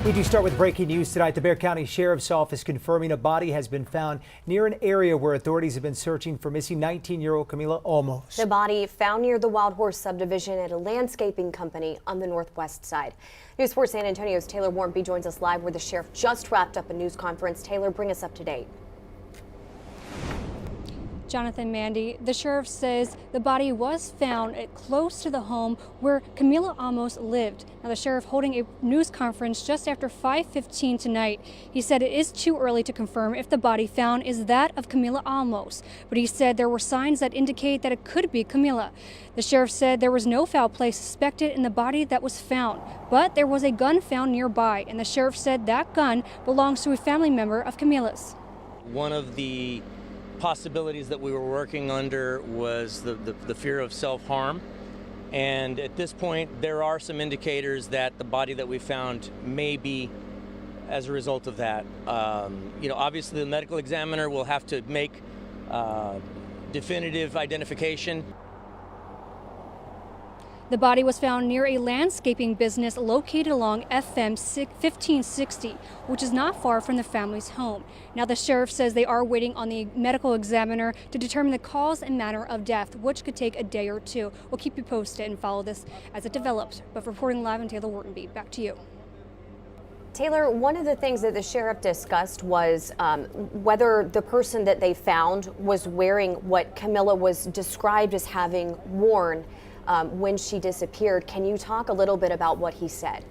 We do start with breaking news tonight. The Bexar County Sheriff's Office confirming a body has been found near an area where authorities have been searching for missing 19-year-old Camila Olmos. The body found near the Wild Horse subdivision at a landscaping company on the northwest side. News 4 San Antonio's Taylor Warmby joins us live where the sheriff just wrapped up a news conference. Taylor, bring us up to date. Jonathan, Mandy, the sheriff says the body was found close to the home where Camila Olmos lived. Now, the sheriff holding a news conference just after 5:15 tonight. He said it is too early to confirm if the body found is that of Camila Olmos, but he said there were signs that indicate that it could be Camila. The sheriff said there was no foul play suspected in the body that was found, but there was a gun found nearby, and the sheriff said that gun belongs to a family member of Camila's. One of the possibilities that we were working under was the fear of self-harm, and at this point there are some indicators that the body that we found may be as a result of that. Obviously the medical examiner will have to make definitive identification. The body was found near a landscaping business located along FM 1560, which is not far from the family's home. Now, the sheriff says they are waiting on the medical examiner to determine the cause and manner of death, which could take a day or two. We'll keep you posted and follow this as it develops. But reporting live in Taylor Warmby, back to you. Taylor, one of the things that the sheriff discussed was whether the person that they found was wearing what Camila was described as having worn when she disappeared. Can you talk a little bit about what he said?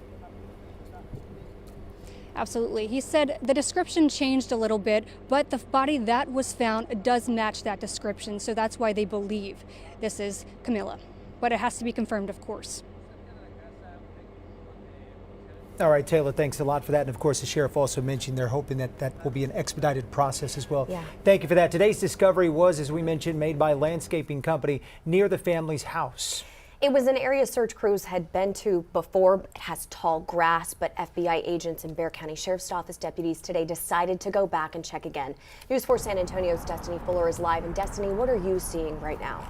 Absolutely. He said the description changed a little bit, but the body that was found does match that description, so that's why they believe this is Camila. But it has to be confirmed, of course. All right, Taylor, thanks a lot for that. And of course, the sheriff also mentioned they're hoping that will be an expedited process as well. Yeah. Thank you for that. Today's discovery was, as we mentioned, made by a landscaping company near the family's house. It was an area search crews had been to before. It has tall grass, but FBI agents and Bexar County Sheriff's Office deputies today decided to go back and check again. News 4 San Antonio's Destiny Fuller is live. And Destiny, what are you seeing right now?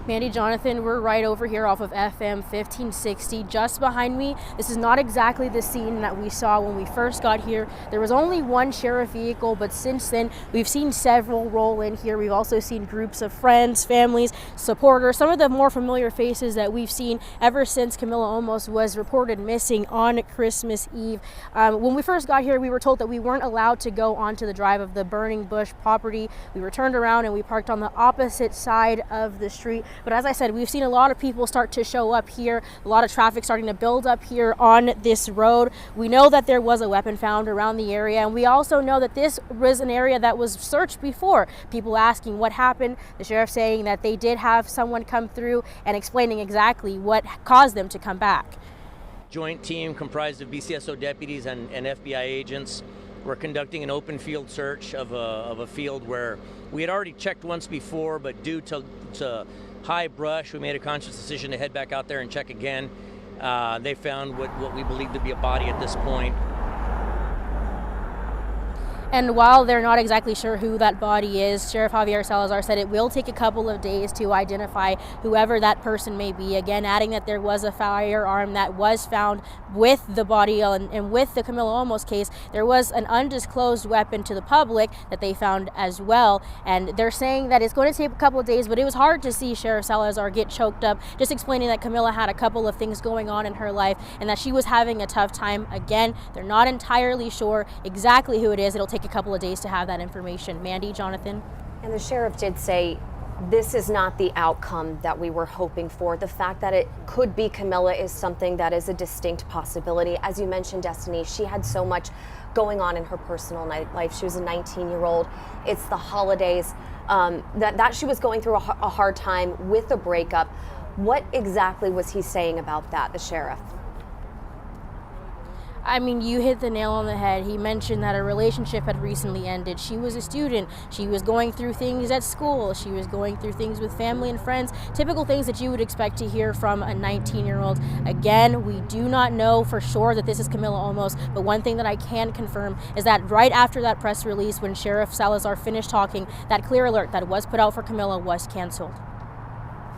Mandy, Jonathan, we're right over here off of FM 1560, just behind me. This is not exactly the scene that we saw when we first got here. There was only one sheriff vehicle, but since then we've seen several roll in here. We've also seen groups of friends, families, supporters, some of the more familiar faces that we've seen ever since Camila Olmos was reported missing on Christmas Eve. When we first got here, we were told that we weren't allowed to go onto the drive of the Burning Bush property. We were turned around and we parked on the opposite side of the street. But as I said, we've seen a lot of people start to show up here, a lot of traffic starting to build up here on this road. We know that there was a weapon found around the area, and we also know that this was an area that was searched before. People asking what happened, the sheriff saying that they did have someone come through and explaining exactly what caused them to come back. Joint team comprised of BCSO deputies and FBI agents were conducting an open field search of a field where we had already checked once before, but due to high brush, we made a conscious decision to head back out there and check again. They found what we believe to be a body at this point. And while they're not exactly sure who that body is, Sheriff Javier Salazar said it will take a couple of days to identify whoever that person may be. Again, adding that there was a firearm that was found with the body, and with the Camila Olmos case, there was an undisclosed weapon to the public that they found as well. And they're saying that it's going to take a couple of days, but it was hard to see Sheriff Salazar get choked up, just explaining that Camila had a couple of things going on in her life and that she was having a tough time. Again, they're not entirely sure exactly who it is. It'll take a couple of days to have that information. Mandy, Jonathan. And the sheriff did say this is not the outcome that we were hoping for. The fact that it could be Camila is something that is a distinct possibility. As you mentioned, Destiny, she had so much going on in her personal life. She was a 19-year-old. It's the holidays. That she was going through a hard time with a breakup. What exactly was he saying about that, the sheriff? I mean, you hit the nail on the head. He mentioned that a relationship had recently ended. She was a student. She was going through things at school. She was going through things with family and friends. Typical things that you would expect to hear from a 19-year-old. Again, we do not know for sure that this is Camila Olmos, but one thing that I can confirm is that right after that press release, when Sheriff Salazar finished talking, that clear alert that was put out for Camila was canceled.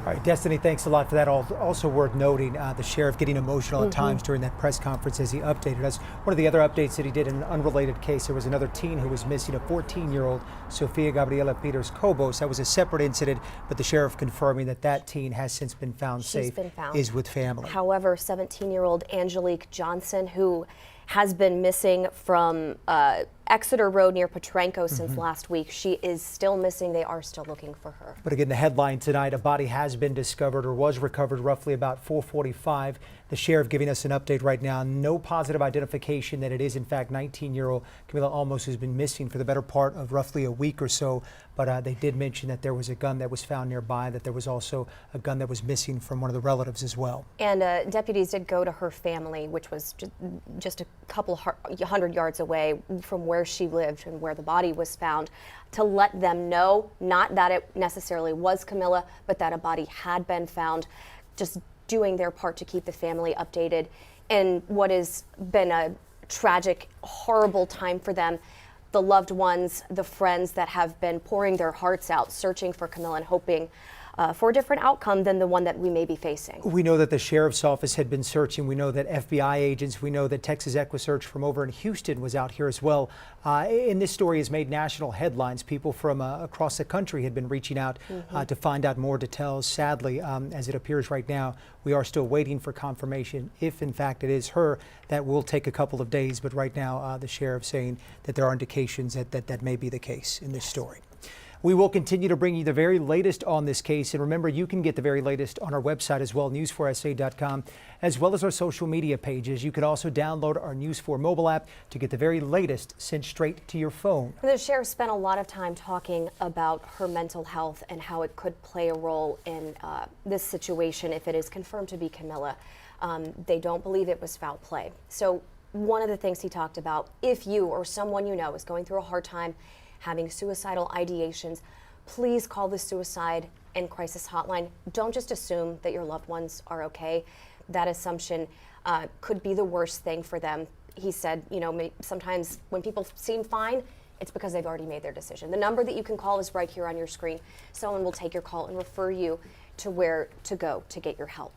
All right, Destiny, thanks a lot for that. Also worth noting, the sheriff getting emotional at times during that press conference as he updated us. One of the other updates that he did in an unrelated case, there was another teen who was missing, a 14-year-old Sofia Gabriela Peters Cobos. That was a separate incident, but the sheriff confirming that that teen has since been found safe, is with family. However, 17-year-old Angelique Johnson, who has been missing from Exeter Road near Petrenko since last week. She is still missing. They are still looking for her. But again, the headline tonight, a body has been discovered or was recovered roughly about 4:45. The sheriff giving us an update right now. No positive identification that it is in fact 19-year-old Camila Olmos, who's been missing for the better part of roughly a week or so. But they did mention that there was a gun that was found nearby, that there was also a gun that was missing from one of the relatives as well. And deputies did go to her family, which was just a couple hundred yards away from where she lived and where the body was found, to let them know, not that it necessarily was Camila, but that a body had been found, just doing their part to keep the family updated in what has been a tragic, horrible time for them. The loved ones, the friends that have been pouring their hearts out, searching for Camila and hoping for a different outcome than the one that we may be facing. We know that the sheriff's office had been searching. We know that FBI agents, we know that Texas EquiSearch from over in Houston was out here as well. And this story has made national headlines. People from across the country had been reaching out to find out more details. Sadly, as it appears right now, we are still waiting for confirmation if in fact it is her. That will take a couple of days, but right now the sheriff saying that there are indications that may be the case in this story. We will continue to bring you the very latest on this case. And remember, you can get the very latest on our website as well, news4sa.com, as well as our social media pages. You can also download our News 4 mobile app to get the very latest sent straight to your phone. The sheriff spent a lot of time talking about her mental health and how it could play a role in this situation if it is confirmed to be Camila. They don't believe it was foul play. So one of the things he talked about, if you or someone you know is going through a hard time, having suicidal ideations, please call the Suicide and Crisis Hotline. Don't just assume that your loved ones are okay. That assumption could be the worst thing for them. He said, you know, sometimes when people seem fine, it's because they've already made their decision. The number that you can call is right here on your screen. Someone will take your call and refer you to where to go to get your help.